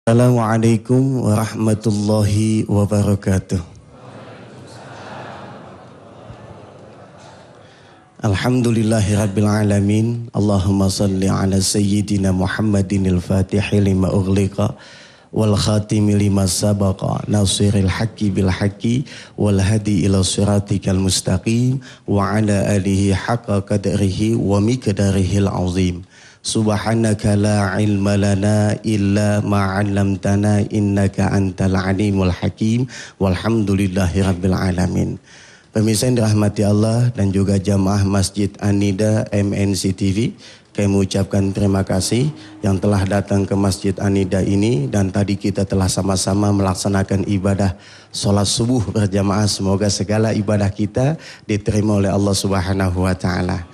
Assalamualaikum warahmatullahi wabarakatuh. Alhamdulillahirabbil alamin. Allahumma salli ala sayyidina Muhammadin al-Fatihi lima ughliqa wal khatimi lima sabaqa nasiril haqqi bil haqqi wal hadi ila siratikal mustaqim wa ala alihi haqqa qadrihi wa miqdarihil azim. Subhanaka la ilma lana illa ma 'allamtana innaka antal alimul hakim walhamdulillahi rabbil alamin. Pemirsa yang dirahmati Allah dan juga jamaah Masjid An-Nida MNC TV, kami mengucapkan terima kasih yang telah datang ke Masjid An-Nida ini, dan tadi kita telah sama-sama melaksanakan ibadah sholat subuh berjamaah. Semoga segala ibadah kita diterima oleh Allah Subhanahu wa taala.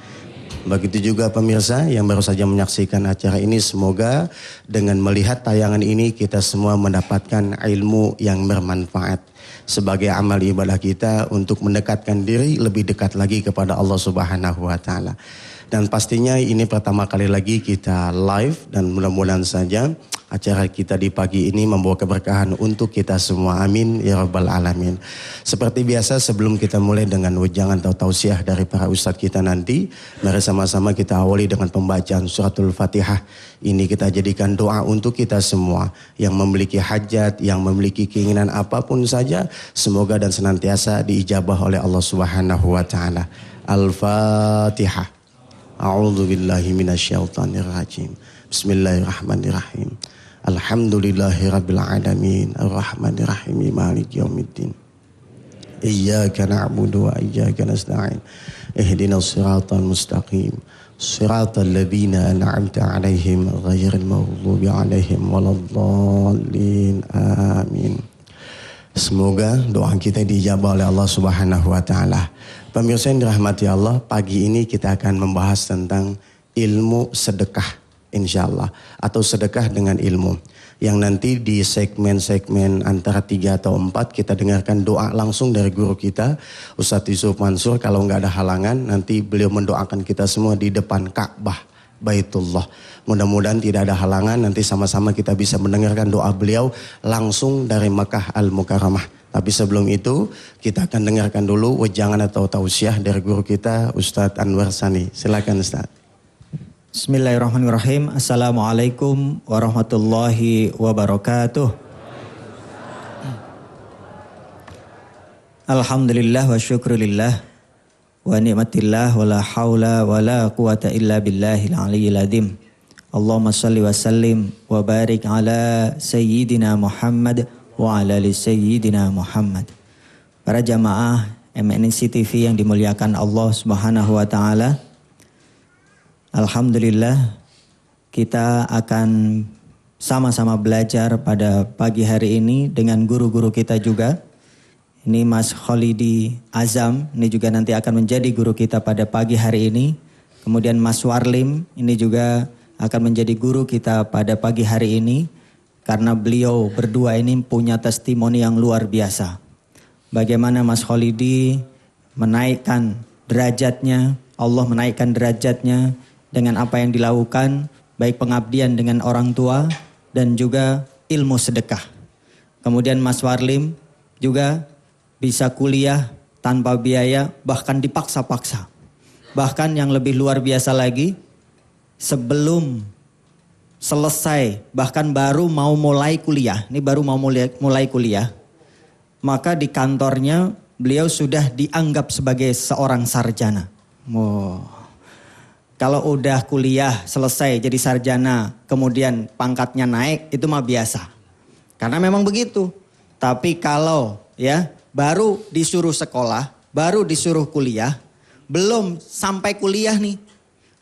Begitu juga pemirsa yang baru saja menyaksikan acara ini, semoga dengan melihat tayangan ini kita semua mendapatkan ilmu yang bermanfaat sebagai amal ibadah kita untuk mendekatkan diri lebih dekat lagi kepada Allah Subhanahu wa taala. Dan pastinya ini pertama kali lagi kita live, dan mudah-mudahan saja acara kita di pagi ini membawa keberkahan untuk kita semua. Amin ya rabbal alamin. Seperti biasa, sebelum kita mulai dengan wejangan atau tausiah dari para ustadz kita nanti, mari sama-sama kita awali dengan pembacaan suratul Fatihah. Ini kita jadikan doa untuk kita semua yang memiliki hajat, yang memiliki keinginan apapun saja, semoga dan senantiasa diijabah oleh Allah Subhanahu wa taala. Al-Fatihah. A'udzu billahi minasyaitonir rajim. Bismillahirrahmanirrahim. Alhamdulillahirabbil alamin, arrahmanir rahim, maliki yaumiddin. Iyyaka na'budu wa iyyaka nasta'in. Ihdinas siratal mustaqim. Siratal ladzina an'amta 'alaihim ghairil maghdubi 'alaihim waladdallin. Amin. Semoga doa kita dijabah oleh Allah Subhanahu wa taala. Pemirsa yang dirahmati Allah, pagi ini kita akan membahas tentang ilmu sedekah, insyaallah, atau sedekah dengan ilmu. Yang nanti di segmen-segmen antara 3 atau 4 kita dengarkan doa langsung dari guru kita, Ustadz Yusuf Mansur. Kalau nggak ada halangan, nanti beliau mendoakan kita semua di depan Ka'bah Baitullah. Mudah-mudahan tidak ada halangan, nanti sama-sama kita bisa mendengarkan doa beliau langsung dari Makkah Al-Mukarramah. Tapi sebelum itu kita akan dengarkan dulu wejangan atau tausiah dari guru kita Ustadz Anwar Sani. Silakan Ustadz. Bismillahirrahmanirrahim. Assalamualaikum warahmatullahi wabarakatuh. Alhamdulillah wa syukrulillah wa ni'matillah wa la hawla wa la quwata illa billahil aliyyil azim. Allahumma salli wa sallim wa barik ala sayyidina Muhammad wa ala li sayyidina Muhammad. Para jamaah MNC TV yang dimuliakan Allah Subhanahu wa taala, alhamdulillah kita akan sama-sama belajar pada pagi hari ini dengan guru-guru kita juga. Ini Mas Khalidi Azam, ini juga nanti akan menjadi guru kita pada pagi hari ini. Kemudian Mas Warlim, ini juga akan menjadi guru kita pada pagi hari ini. Karena beliau berdua ini punya testimoni yang luar biasa. Bagaimana Mas Khalidi menaikkan derajatnya, Allah menaikkan derajatnya dengan apa yang dilakukan, baik pengabdian dengan orang tua dan juga ilmu sedekah. Kemudian Mas Warlim juga bisa kuliah tanpa biaya, bahkan dipaksa-paksa. Bahkan yang lebih luar biasa lagi, sebelum selesai, bahkan baru mau mulai kuliah, ini baru mau mulai kuliah, maka di kantornya beliau sudah dianggap sebagai seorang sarjana. Kalau udah kuliah selesai jadi sarjana, kemudian pangkatnya naik, itu mah biasa. Karena memang begitu. Tapi kalau ya baru disuruh sekolah, baru disuruh kuliah, belum sampai kuliah nih,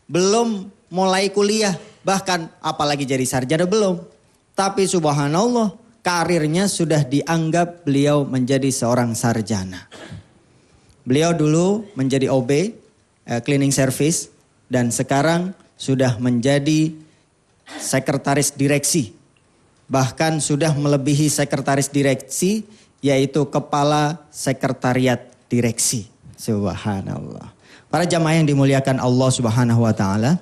belum mulai kuliah, bahkan apalagi jadi sarjana belum. Tapi subhanallah, karirnya sudah dianggap beliau menjadi seorang sarjana. Beliau dulu menjadi OB, cleaning service, dan sekarang sudah menjadi sekretaris direksi. Bahkan sudah melebihi sekretaris direksi, yaitu kepala sekretariat direksi. Subhanallah. Para jamaah yang dimuliakan Allah Subhanahu wa taala,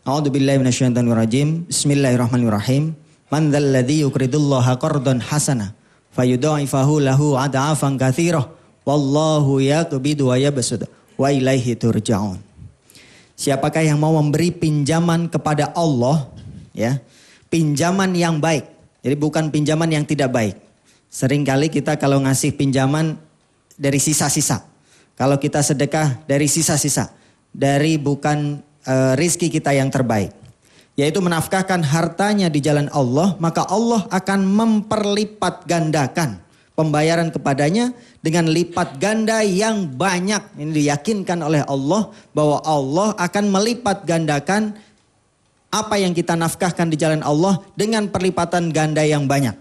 a'udzubillahi minasyaitonirrajim. Bismillahirrahmanirrahim. Man dzalladzi yuqridullaha qardan hasana fayudha'ifahu lahu ad'afan katsirah wallahu yaqbidu wa yabsud wa ilaihi turja'un. Siapakah yang mau memberi pinjaman kepada Allah, ya, pinjaman yang baik. Jadi bukan pinjaman yang tidak baik. Seringkali kita kalau ngasih pinjaman dari sisa-sisa. Kalau kita sedekah dari sisa-sisa. Dari bukan rizki kita yang terbaik. Yaitu menafkahkan hartanya di jalan Allah, maka Allah akan memperlipat gandakan pembayaran kepadanya dengan lipat ganda yang banyak. Ini diyakinkan oleh Allah bahwa Allah akan melipat gandakan apa yang kita nafkahkan di jalan Allah dengan perlipatan ganda yang banyak.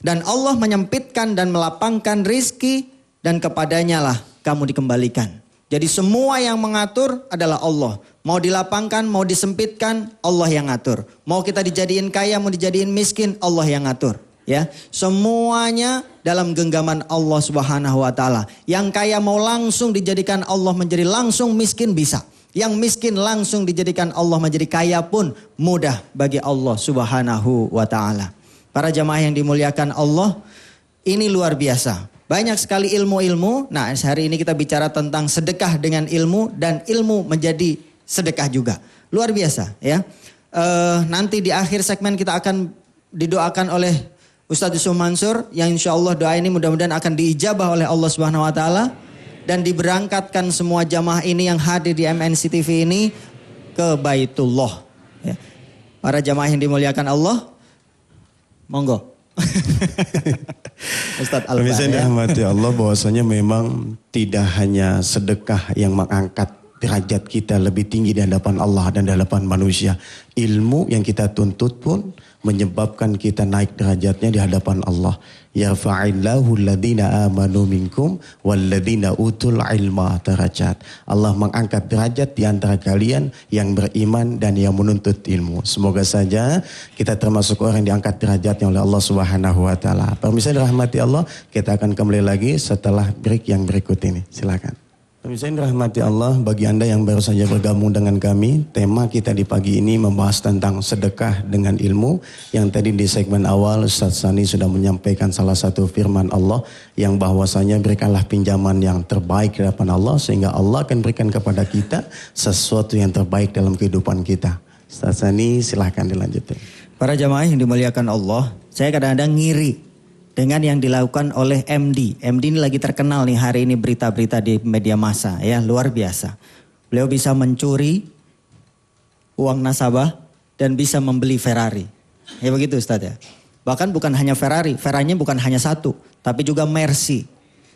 Dan Allah menyempitkan dan melapangkan rizki dan kepadanya lah kamu dikembalikan. Jadi semua yang mengatur adalah Allah. Mau dilapangkan, mau disempitkan, Allah yang ngatur. Mau kita dijadiin kaya, mau dijadiin miskin, Allah yang ngatur. Ya, semuanya dalam genggaman Allah Subhanahu wa taala. Yang kaya mau langsung dijadikan Allah menjadi langsung miskin bisa. Yang miskin langsung dijadikan Allah menjadi kaya pun mudah bagi Allah Subhanahu wa taala. Para jamaah yang dimuliakan Allah, ini luar biasa. Banyak sekali ilmu-ilmu. Nah, hari ini kita bicara tentang sedekah dengan ilmu dan ilmu menjadi sedekah juga. Luar biasa ya. Nanti di akhir segmen kita akan didoakan oleh Ustadz Yusuf Mansur yang insya Allah doa ini mudah-mudahan akan diijabah oleh Allah Subhanahu Wa Taala dan diberangkatkan semua jamaah ini yang hadir di MNC TV ini ke Baitullah. Ya. Para jamaah yang dimuliakan Allah, monggo. Ustadz Alba ya. Dirahmati Allah bahwasanya memang tidak hanya sedekah yang mengangkat derajat kita lebih tinggi di hadapan Allah dan di hadapan manusia. Ilmu yang kita tuntut pun menyebabkan kita naik derajatnya di hadapan Allah. Yarfa'illahu alladhina amanu minkum walladhina utul ilma darajat. Allah mengangkat derajat di antara kalian yang beriman dan yang menuntut ilmu. Semoga saja kita termasuk orang yang diangkat derajatnya oleh Allah Subhanahu wa taala. Pemirsa dirahmati Allah, kita akan kembali lagi setelah break yang berikut ini. Silakan. Pemirsa yang dirahmati Allah, bagi Anda yang baru saja bergabung dengan kami, tema kita di pagi ini membahas tentang sedekah dengan ilmu. Yang tadi di segmen awal Ustaz Sani sudah menyampaikan salah satu firman Allah yang bahwasanya berikanlah pinjaman yang terbaik di hadapan Allah sehingga Allah akan berikan kepada kita sesuatu yang terbaik dalam kehidupan kita. Ustaz Sani silahkan dilanjutkan. Para jamaah yang dimuliakan Allah, saya kadang-kadang ngiri dengan yang dilakukan oleh MD. MD ini lagi terkenal nih hari ini berita-berita di media massa ya, luar biasa. Beliau bisa mencuri uang nasabah dan bisa membeli Ferrari. Ya begitu Ustaz ya. Bahkan bukan hanya Ferrari, Ferrarinya bukan hanya satu, tapi juga Mercy.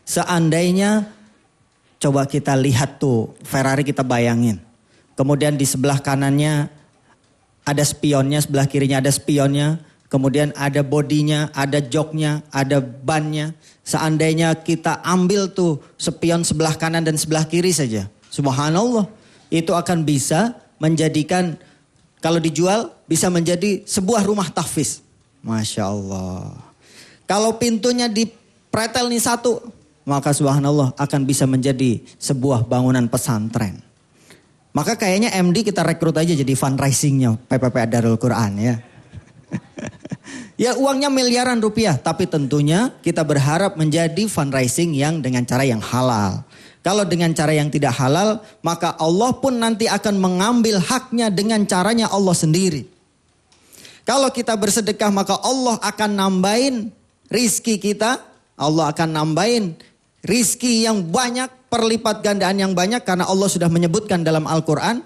Seandainya coba kita lihat tuh Ferrari, kita bayangin. Kemudian di sebelah kanannya ada spionnya, sebelah kirinya ada spionnya. Kemudian ada bodinya, ada joknya, ada bannya. Seandainya kita ambil tuh spion sebelah kanan dan sebelah kiri saja. Subhanallah. Itu akan bisa menjadikan, kalau dijual bisa menjadi sebuah rumah tahfiz. Masya Allah. Kalau pintunya dipretel nih satu, maka subhanallah akan bisa menjadi sebuah bangunan pesantren. Maka kayaknya MD kita rekrut aja jadi fundraisingnya PPP Darul Quran ya. Ya uangnya miliaran rupiah, tapi tentunya kita berharap menjadi fundraising yang dengan cara yang halal. Kalau dengan cara yang tidak halal, maka Allah pun nanti akan mengambil haknya dengan caranya Allah sendiri. Kalau kita bersedekah, maka Allah akan nambahin rizki kita. Allah akan nambahin rizki yang banyak, perlipat gandaan yang banyak. Karena Allah sudah menyebutkan dalam Al-Quran.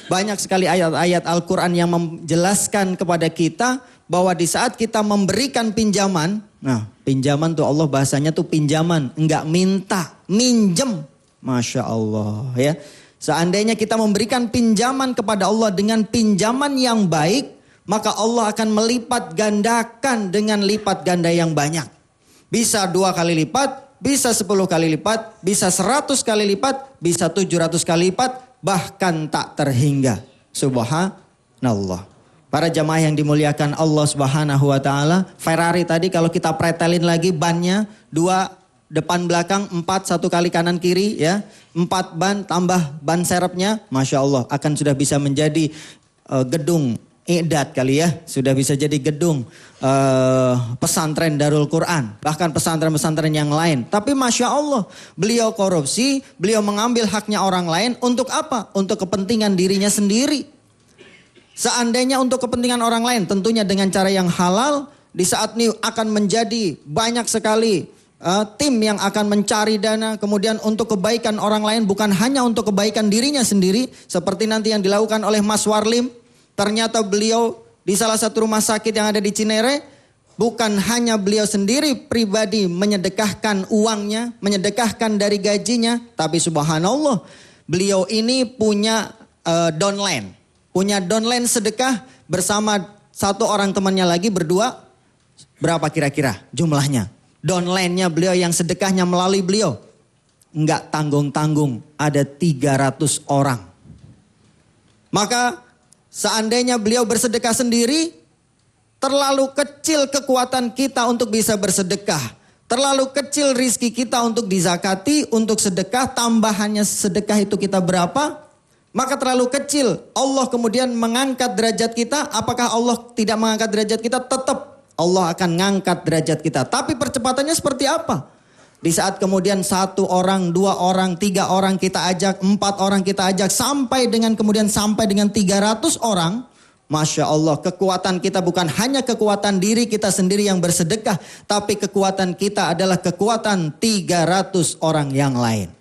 Banyak sekali ayat-ayat Al-Quran yang menjelaskan kepada kita bahwa di saat kita memberikan pinjaman, nah pinjaman tuh Allah bahasanya tuh pinjaman, enggak minta, minjem. Masya Allah ya. Seandainya kita memberikan pinjaman kepada Allah dengan pinjaman yang baik, maka Allah akan melipat gandakan dengan lipat ganda yang banyak. Bisa 2 kali lipat, bisa 10 kali lipat, bisa 100 kali lipat, bisa 700 kali lipat, bahkan tak terhingga. Subhanallah. Para jamaah yang dimuliakan Allah Subhanahu wa taala, Ferrari tadi kalau kita pretelin lagi bannya 2 depan belakang, 4 1 kali kanan kiri ya, 4 ban tambah ban serepnya, Masya Allah akan sudah bisa menjadi gedung i'dad kali ya, sudah bisa jadi gedung pesantren Darul Quran, bahkan pesantren-pesantren yang lain. Tapi Masya Allah, beliau korupsi, beliau mengambil haknya orang lain untuk apa? Untuk kepentingan dirinya sendiri. Seandainya untuk kepentingan orang lain, tentunya dengan cara yang halal, di saat ini akan menjadi banyak sekali tim yang akan mencari dana, kemudian untuk kebaikan orang lain, bukan hanya untuk kebaikan dirinya sendiri, seperti nanti yang dilakukan oleh Mas Warlim. Ternyata beliau di salah satu rumah sakit yang ada di Cinere, bukan hanya beliau sendiri pribadi menyedekahkan uangnya, menyedekahkan dari gajinya, tapi subhanallah, beliau ini punya downline, punya downline sedekah bersama satu orang temannya lagi berdua. Berapa kira-kira jumlahnya? Downline-nya beliau yang sedekahnya melalui beliau, enggak tanggung-tanggung, ada 300 orang. Maka seandainya beliau bersedekah sendiri, terlalu kecil kekuatan kita untuk bisa bersedekah. Terlalu kecil rizki kita untuk dizakati, untuk sedekah, tambahannya sedekah itu kita berapa? Maka terlalu kecil. Allah kemudian mengangkat derajat kita. Apakah Allah tidak mengangkat derajat kita? Tetap Allah akan ngangkat derajat kita. Tapi percepatannya seperti apa? Di saat kemudian 1 orang, 2 orang, 3 orang kita ajak, 4 orang kita ajak, sampai dengan 300 orang. Masya Allah, kekuatan kita bukan hanya kekuatan diri kita sendiri yang bersedekah, tapi kekuatan kita adalah kekuatan 300 orang yang lain.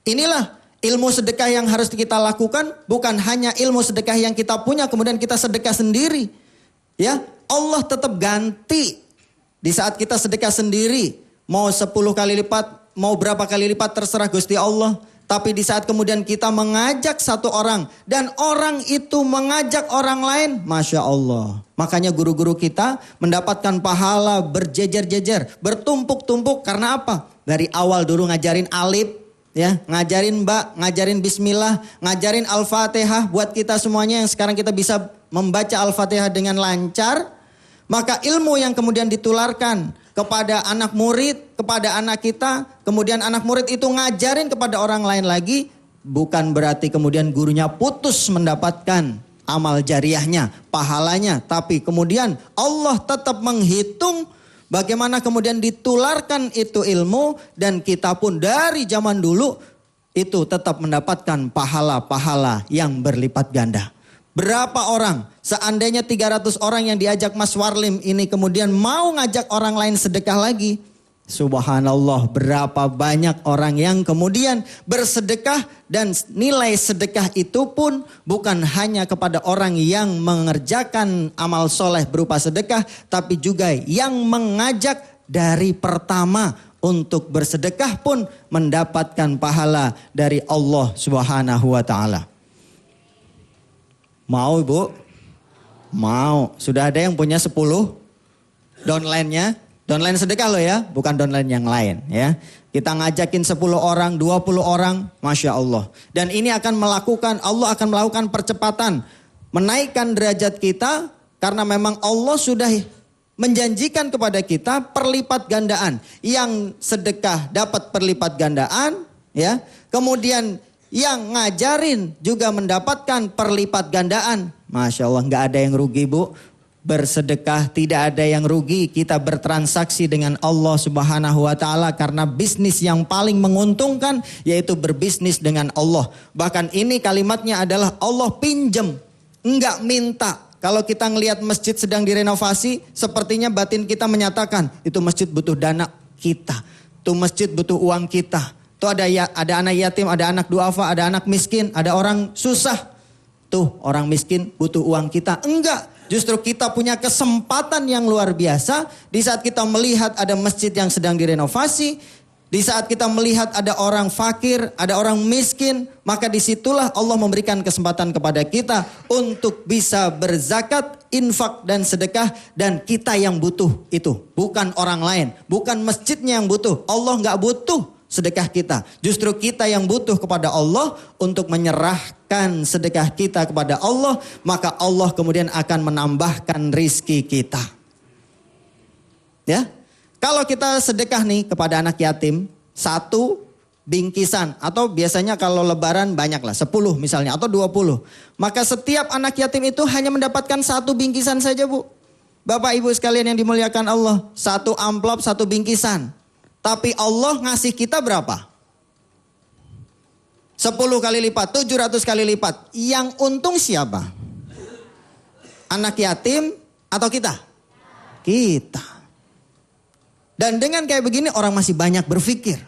Inilah ilmu sedekah yang harus kita lakukan, bukan hanya ilmu sedekah yang kita punya kemudian kita sedekah sendiri. Ya, Allah tetap ganti di saat kita sedekah sendiri. Mau 10 kali lipat, mau berapa kali lipat terserah Gusti Allah. Tapi di saat kemudian kita mengajak 1 orang dan orang itu mengajak orang lain, Masya Allah. Makanya guru-guru kita mendapatkan pahala berjejer-jejer, bertumpuk-tumpuk. Karena apa? Dari awal dulu ngajarin alif, ya, ngajarin ba, ngajarin bismillah, ngajarin Al-Fatihah buat kita semuanya yang sekarang kita bisa membaca Al-Fatihah dengan lancar. Maka ilmu yang kemudian ditularkan kepada anak murid, kepada anak kita, kemudian anak murid itu ngajarin kepada orang lain lagi, bukan berarti kemudian gurunya putus mendapatkan amal jariahnya, pahalanya, tapi kemudian Allah tetap menghitung bagaimana kemudian ditularkan itu ilmu, dan kita pun dari zaman dulu itu tetap mendapatkan pahala-pahala yang berlipat ganda. Berapa orang? Seandainya 300 orang yang diajak Mas Warlim ini kemudian mau ngajak orang lain sedekah lagi. Subhanallah, berapa banyak orang yang kemudian bersedekah, dan nilai sedekah itu pun bukan hanya kepada orang yang mengerjakan amal soleh berupa sedekah, tapi juga yang mengajak dari pertama untuk bersedekah pun mendapatkan pahala dari Allah Subhanahu wa taala. Mau Ibu? Mau. Sudah ada yang punya 10 downline-nya. Downline sedekah loh ya, bukan downline yang lain ya. Kita ngajakin 10 orang, 20 orang, Masya Allah. Dan ini akan Allah akan melakukan percepatan. Menaikkan derajat kita, karena memang Allah sudah menjanjikan kepada kita perlipat gandaan. Yang sedekah dapat perlipat gandaan ya. Kemudian yang ngajarin juga mendapatkan perlipat gandaan. Masya Allah, gak ada yang rugi Bu. Bersedekah tidak ada yang rugi. Kita bertransaksi dengan Allah Subhanahu wa taala, karena bisnis yang paling menguntungkan yaitu berbisnis dengan Allah. Bahkan ini kalimatnya adalah Allah pinjem, enggak minta. Kalau kita ngelihat masjid sedang direnovasi, sepertinya batin kita menyatakan itu masjid butuh dana kita, itu masjid butuh uang kita. Tuh ada anak yatim, ada anak duafa, ada anak miskin, ada orang susah. Tuh orang miskin butuh uang kita. Enggak, justru kita punya kesempatan yang luar biasa. Di saat kita melihat ada masjid yang sedang direnovasi, di saat kita melihat ada orang fakir, ada orang miskin, maka disitulah Allah memberikan kesempatan kepada kita untuk bisa berzakat, infak dan sedekah. Dan kita yang butuh itu, bukan orang lain, bukan masjidnya yang butuh. Allah gak butuh sedekah kita. Justru kita yang butuh kepada Allah untuk menyerahkan sedekah kita kepada Allah. Maka Allah kemudian akan menambahkan rizki kita. Ya, kalau kita sedekah nih kepada anak yatim, 1, bingkisan. Atau biasanya kalau lebaran banyak lah, 10 misalnya atau 20. Maka setiap anak yatim itu hanya mendapatkan 1 bingkisan saja, Bu. Bapak Ibu sekalian yang dimuliakan Allah, 1 amplop 1 bingkisan. Tapi Allah ngasih kita berapa? 10 kali lipat, 700 kali lipat. Yang untung siapa? Anak yatim atau kita? Kita. Dan dengan kayak begini orang masih banyak berpikir.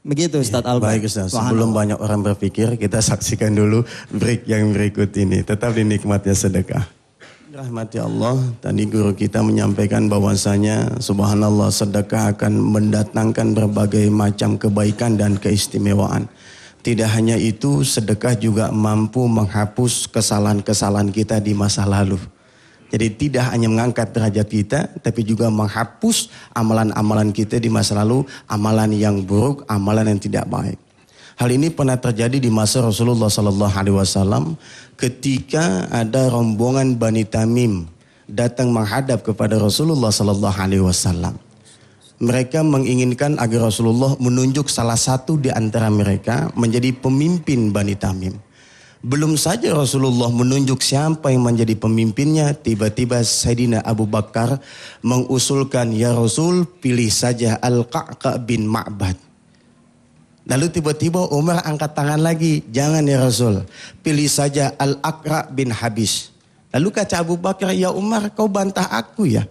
Begitu Ustadz Alba. Baik Ustaz, sebelum banyak orang berpikir, kita saksikan dulu break yang berikut ini. Tetap dinikmati sedekah. Rahmati Allah, tadi guru kita menyampaikan bahwasanya subhanallah sedekah akan mendatangkan berbagai macam kebaikan dan keistimewaan. Tidak hanya itu, sedekah juga mampu menghapus kesalahan-kesalahan kita di masa lalu. Jadi tidak hanya mengangkat derajat kita, tapi juga menghapus amalan-amalan kita di masa lalu, amalan yang buruk, amalan yang tidak baik. Hal ini pernah terjadi di masa Rasulullah SAW ketika ada rombongan Bani Tamim datang menghadap kepada Rasulullah SAW. Mereka menginginkan agar Rasulullah menunjuk salah satu di antara mereka menjadi pemimpin Bani Tamim. Belum saja Rasulullah menunjuk siapa yang menjadi pemimpinnya, tiba-tiba Sayyidina Abu Bakar mengusulkan, ya Rasul, pilih saja Al-Qa'qa' bin Ma'bad. Lalu tiba-tiba Umar angkat tangan lagi, jangan ya Rasul, pilih saja Al-Aqra' bin Habis. Lalu kata Abu Bakar, ya Umar, kau bantah aku ya?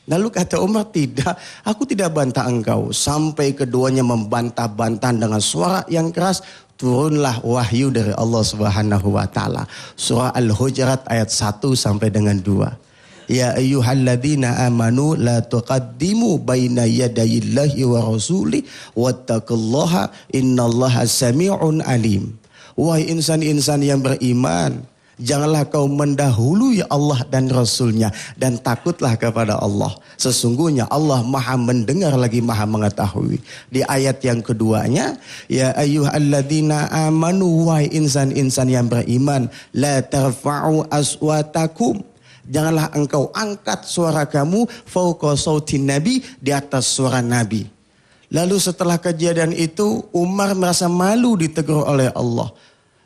Lalu kata Umar, tidak, aku tidak bantah engkau. Sampai keduanya membantah-bantah dengan suara yang keras, turunlah wahyu dari Allah Subhanahu wa taala. Surah Al-Hujurat ayat 1 sampai dengan 2. Ya ayyuhalladzina amanu la tuqaddimu baina yadayillahi wa rasuli wattaqullaha innallaha sami'un alim. Wahai insan-insan yang beriman, janganlah kau mendahului Allah dan Rasulnya, dan takutlah kepada Allah. Sesungguhnya Allah maha mendengar lagi maha mengetahui. Di ayat yang keduanya, ya ayyuhalladzina amanu, wahai insan-insan yang beriman, la tarfa'u aswatakum, janganlah engkau angkat suara kamu fauqa sautin nabi, di atas suara nabi. Lalu setelah kejadian itu Umar merasa malu ditegur oleh Allah.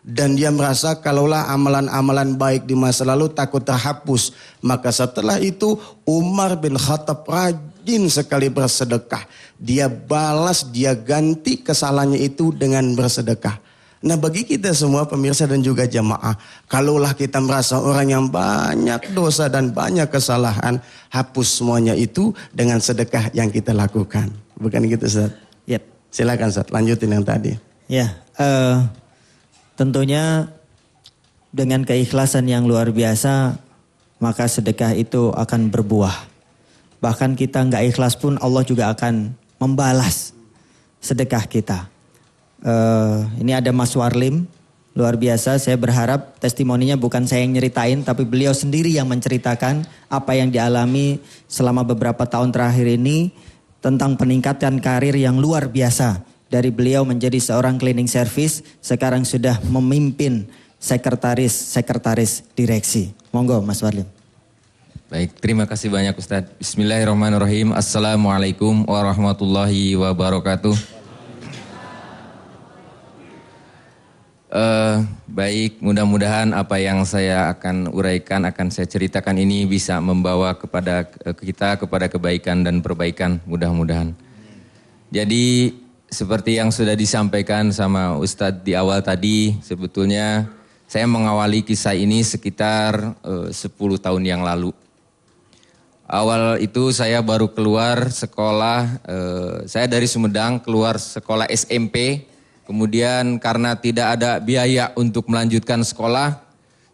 Dan dia merasa kalaulah amalan-amalan baik di masa lalu takut terhapus. Maka setelah itu Umar bin Khattab rajin sekali bersedekah. Dia balas, dia ganti kesalahannya itu dengan bersedekah. Nah bagi kita semua pemirsa dan juga jamaah, kalaulah kita merasa orang yang banyak dosa dan banyak kesalahan, hapus semuanya itu dengan sedekah yang kita lakukan. Bukan gitu Ustaz? Yep. Silakan Ustaz, lanjutin yang tadi. Ya, tentunya dengan keikhlasan yang luar biasa, maka sedekah itu akan berbuah. Bahkan kita nggak ikhlas pun Allah juga akan membalas sedekah kita. Ini ada Mas Warlim, luar biasa. Saya berharap testimoninya bukan saya yang nyeritain, tapi beliau sendiri yang menceritakan apa yang dialami selama beberapa tahun terakhir ini tentang peningkatan karir yang luar biasa. Dari beliau menjadi seorang cleaning service, sekarang sudah memimpin sekretaris direksi. Monggo Mas Warlim. Baik, terima kasih banyak Ustadz. Bismillahirrahmanirrahim. Assalamualaikum warahmatullahi wabarakatuh. Baik, mudah-mudahan apa yang saya akan uraikan, akan saya ceritakan ini bisa membawa kepada kita kepada kebaikan dan perbaikan, mudah-mudahan. Jadi seperti yang sudah disampaikan sama Ustadz di awal tadi, sebetulnya saya mengawali kisah ini sekitar 10 tahun yang lalu. Awal itu saya baru keluar sekolah, saya dari Sumedang keluar sekolah SMP. Kemudian karena tidak ada biaya untuk melanjutkan sekolah,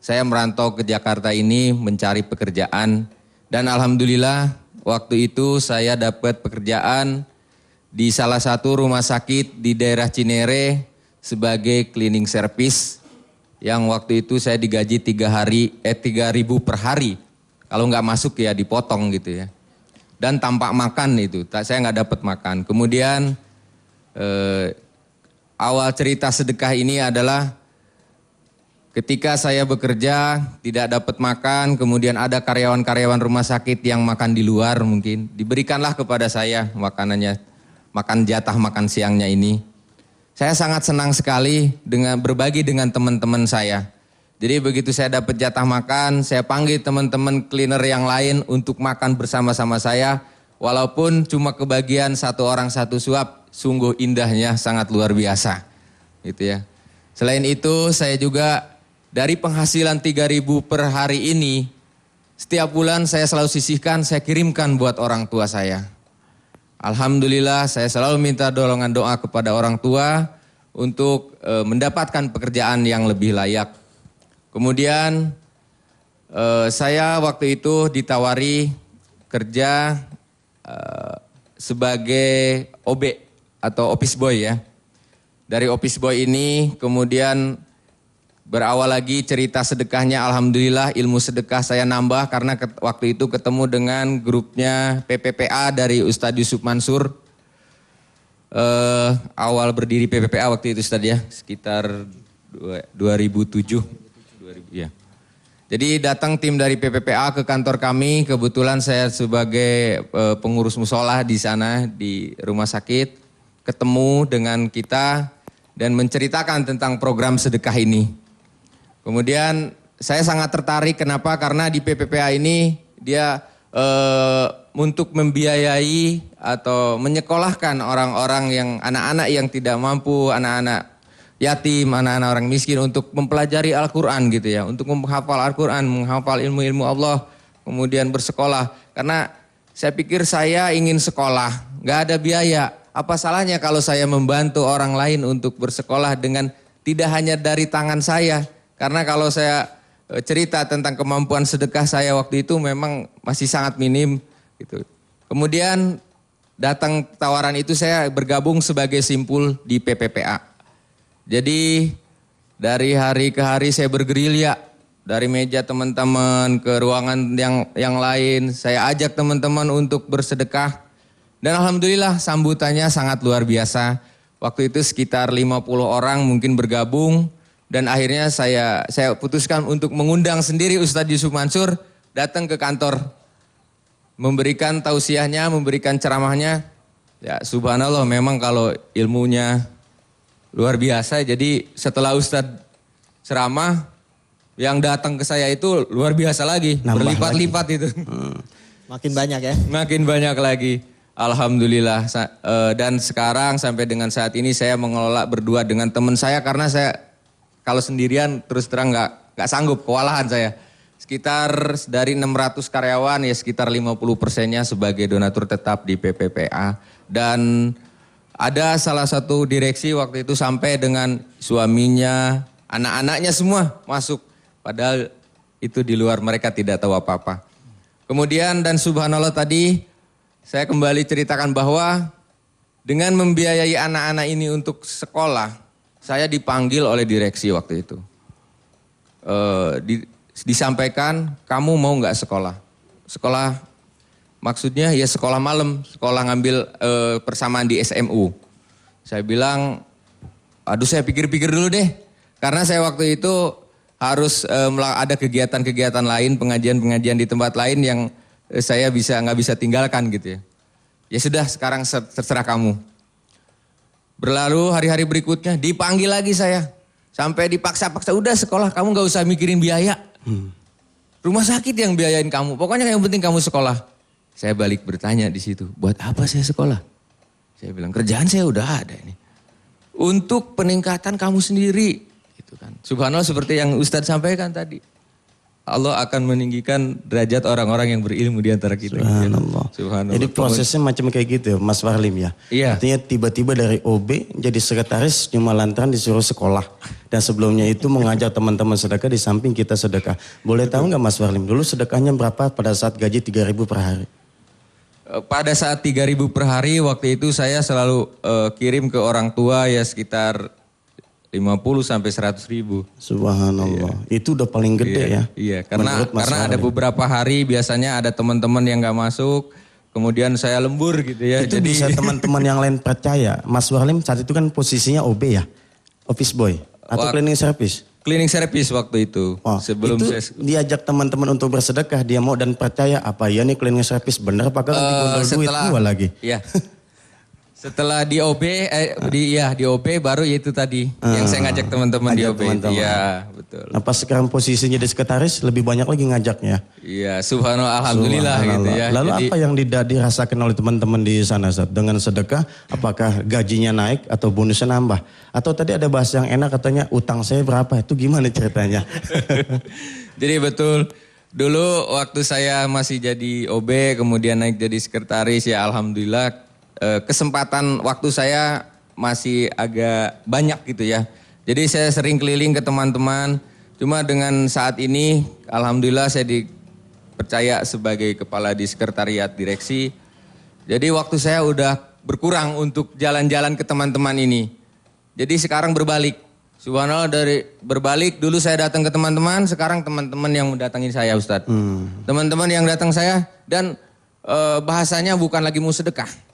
saya merantau ke Jakarta ini mencari pekerjaan. Dan alhamdulillah waktu itu saya dapat pekerjaan di salah satu rumah sakit di daerah Cinere sebagai cleaning service. Yang waktu itu saya digaji 3.000 per hari. Kalau nggak masuk ya dipotong gitu ya. Dan tanpa makan itu, saya nggak dapat makan. Kemudian awal cerita sedekah ini adalah ketika saya bekerja tidak dapat makan, kemudian ada karyawan-karyawan rumah sakit yang makan di luar mungkin. Diberikanlah kepada saya makanannya, makan jatah makan siangnya ini. saya sangat senang sekali dengan berbagi dengan teman-teman saya. Jadi begitu saya dapat jatah makan, saya panggil teman-teman cleaner yang lain untuk makan bersama-sama saya. Walaupun cuma kebagian satu orang satu suap, sungguh indahnya, sangat luar biasa. Gitu ya. Selain itu saya juga dari penghasilan 3.000 per hari ini, setiap bulan saya selalu sisihkan, saya kirimkan buat orang tua saya. Alhamdulillah saya selalu minta dorongan doa kepada orang tua untuk mendapatkan pekerjaan yang lebih layak. Kemudian saya waktu itu ditawari kerja sebagai OB atau office boy ya. Dari office boy ini kemudian berawal lagi cerita sedekahnya, alhamdulillah ilmu sedekah saya nambah karena waktu itu ketemu dengan grupnya PPPA dari Ustadz Yusuf Mansur. Awal berdiri PPPA waktu itu Ustadz ya, sekitar 2007. Ya. Jadi datang tim dari PPPA ke kantor kami, kebetulan saya sebagai pengurus musola di sana di rumah sakit, ketemu dengan kita dan menceritakan tentang program sedekah ini. Kemudian saya sangat tertarik, kenapa? Karena di PPPA ini dia untuk membiayai atau menyekolahkan orang-orang yang anak-anak yang tidak mampu, anak-anak yatim, anak-anak orang miskin untuk mempelajari Al-Quran gitu ya. Untuk menghafal Al-Quran, menghafal ilmu-ilmu Allah, kemudian bersekolah. Karena saya pikir saya ingin sekolah, gak ada biaya. Apa salahnya kalau saya membantu orang lain untuk bersekolah dengan tidak hanya dari tangan saya. Karena kalau saya cerita tentang kemampuan sedekah saya waktu itu memang masih sangat minim gitu. Kemudian datang tawaran itu saya bergabung sebagai simpul di PPPA. Jadi dari hari ke hari saya bergerilya dari meja teman-teman ke ruangan yang lain. Saya ajak teman-teman untuk bersedekah dan alhamdulillah sambutannya sangat luar biasa. Waktu itu sekitar 50 orang mungkin bergabung. Dan akhirnya saya putuskan untuk mengundang sendiri Ustadz Yusuf Mansur datang ke kantor. Memberikan tausiahnya, memberikan ceramahnya. Ya subhanallah memang kalau ilmunya luar biasa. Jadi setelah Ustadz ceramah yang datang ke saya itu luar biasa lagi. Berlipat-lipat itu. Makin banyak ya? Makin banyak lagi. Alhamdulillah. Dan sekarang sampai dengan saat ini saya mengelola berdua dengan teman saya karena saya kalau sendirian terus terang nggak sanggup, kewalahan saya. Sekitar dari 600 karyawan ya sekitar 50%-nya sebagai donatur tetap di PPPA. Dan ada salah satu direksi waktu itu sampai dengan suaminya, anak-anaknya semua masuk. Padahal itu di luar, mereka tidak tahu apa-apa. Kemudian dan subhanallah tadi saya kembali ceritakan bahwa dengan membiayai anak-anak ini untuk sekolah, saya dipanggil oleh direksi waktu itu. Disampaikan, kamu mau nggak sekolah? Sekolah maksudnya ya sekolah malam, sekolah ngambil persamaan di SMU. Saya bilang, aduh saya pikir-pikir dulu deh. Karena saya waktu itu harus ada kegiatan-kegiatan lain, pengajian-pengajian di tempat lain yang saya nggak bisa tinggalkan gitu ya. Ya sudah sekarang terserah kamu. Berlalu hari-hari berikutnya dipanggil lagi saya. Sampai dipaksa-paksa, udah sekolah kamu gak usah mikirin biaya. Rumah sakit yang biayain kamu, pokoknya yang penting kamu sekolah. Saya balik bertanya di situ, buat apa saya sekolah? Saya bilang kerjaan saya udah ada ini. Untuk peningkatan kamu sendiri. Gitu kan. Subhanallah seperti yang Ustadz sampaikan tadi. Allah akan meninggikan derajat orang-orang yang berilmu di antara kita. Subhanallah. Subhanallah. Jadi prosesnya macam kayak gitu ya Mas Warlim ya. Iya. Artinya tiba-tiba dari OB jadi sekretaris cuma lantaran disuruh sekolah. Dan sebelumnya itu mengajak teman-teman sedekah di samping kita sedekah. Boleh tahu nggak Mas Warlim dulu sedekahnya berapa pada saat gaji 3.000 per hari? Pada saat 3.000 per hari waktu itu saya selalu kirim ke orang tua ya sekitar 50 sampai 100 ribu. Subhanallah. Iya. Itu udah paling gede ya. Iya, karena ada beberapa hari biasanya ada teman-teman yang gak masuk. Kemudian saya lembur gitu ya. Itu jadi bisa teman-teman yang lain percaya. Mas Warlim saat itu kan posisinya OB ya. Office boy. Atau cleaning service. Cleaning service waktu itu. Oh, sebelum itu saya diajak teman-teman untuk bersedekah. Dia mau dan percaya apa ya nih cleaning service benar. Apakah digondol duit gua lagi. Iya. Setelah di OB, di OB baru itu tadi yang saya ngajak teman-teman di OB. Iya, betul. Nah pas sekarang posisinya di sekretaris lebih banyak lagi ngajaknya. Iya, subhanallah, alhamdulillah gitu ya. Lalu apa yang dirasakan oleh teman-teman di sana Ustaz? Dengan sedekah, apakah gajinya naik atau bonusnya nambah? Atau tadi ada bahasa yang enak katanya utang saya berapa? Itu gimana ceritanya? Jadi betul, dulu waktu saya masih jadi OB, kemudian naik jadi sekretaris, ya alhamdulillah kesempatan waktu saya masih agak banyak gitu ya. Jadi saya sering keliling ke teman-teman. Cuma dengan saat ini, alhamdulillah saya dipercaya sebagai kepala di sekretariat direksi. Jadi waktu saya udah berkurang untuk jalan-jalan ke teman-teman ini. Jadi sekarang berbalik. Subhanallah, dari berbalik, dulu saya datang ke teman-teman, sekarang teman-teman yang mendatangi saya Ustadz. Teman-teman yang datang saya dan bahasanya bukan lagi mau sedekah.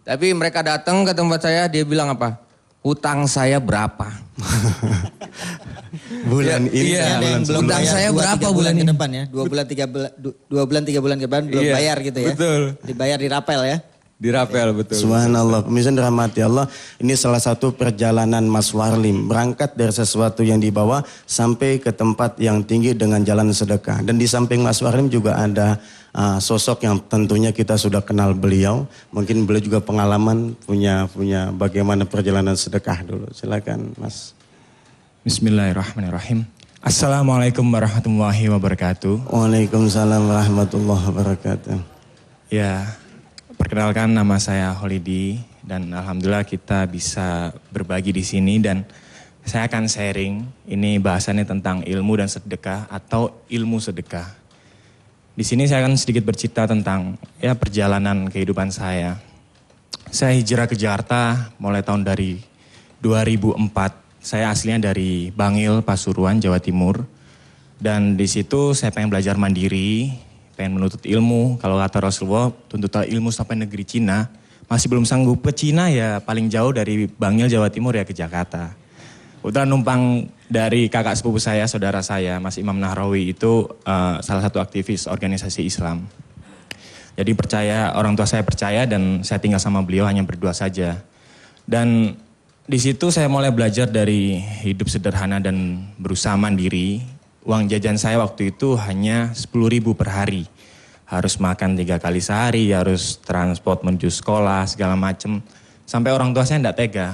Tapi mereka datang ke tempat saya, dia bilang apa? Hutang saya berapa? Bulan ini Iya, bulan belum Hutang bayar saya 2-3 berapa bulan bulan ke ini? depan ya. 2 bulan 3 bulan ke depan belum Iya, bayar gitu ya. betul. Dibayar di rapel ya. Di rapel, betul. Subhanallah, pemirsa dirahmati Allah. Ini salah satu perjalanan Mas Warlim. Berangkat dari sesuatu yang dibawa sampai ke tempat yang tinggi dengan jalan sedekah. Dan di samping Mas Warlim juga ada sosok yang tentunya kita sudah kenal beliau. Mungkin beliau juga pengalaman punya bagaimana perjalanan sedekah dulu. Silakan Mas. Bismillahirrahmanirrahim. Assalamualaikum warahmatullahi wabarakatuh. Waalaikumsalam warahmatullahi wabarakatuh. Ya, perkenalkan nama saya Holidi dan alhamdulillah kita bisa berbagi di sini dan saya akan sharing. Ini bahasannya tentang ilmu dan sedekah atau ilmu sedekah. Di sini saya akan sedikit bercerita tentang perjalanan kehidupan saya. Saya hijrah ke Jakarta mulai tahun dari 2004. Saya aslinya dari Bangil, Pasuruan, Jawa Timur. Dan di situ saya pengen belajar mandiri, pengen menuntut ilmu. Kalau kata Rasulullah, tuntutlah ilmu sampai negeri Cina. Masih belum sanggup ke Cina ya paling jauh dari Bangil, Jawa Timur ya ke Jakarta. Kebetulan numpang dari kakak sepupu saya, saudara saya, Mas Imam Nahrawi itu salah satu aktivis organisasi Islam. Jadi orang tua saya percaya dan saya tinggal sama beliau hanya berdua saja. Dan di situ saya mulai belajar dari hidup sederhana dan berusaha mandiri. Uang jajan saya waktu itu hanya 10.000 per hari. Harus makan 3 kali sehari, harus transport menuju sekolah, segala macam. Sampai orang tua saya tidak tega.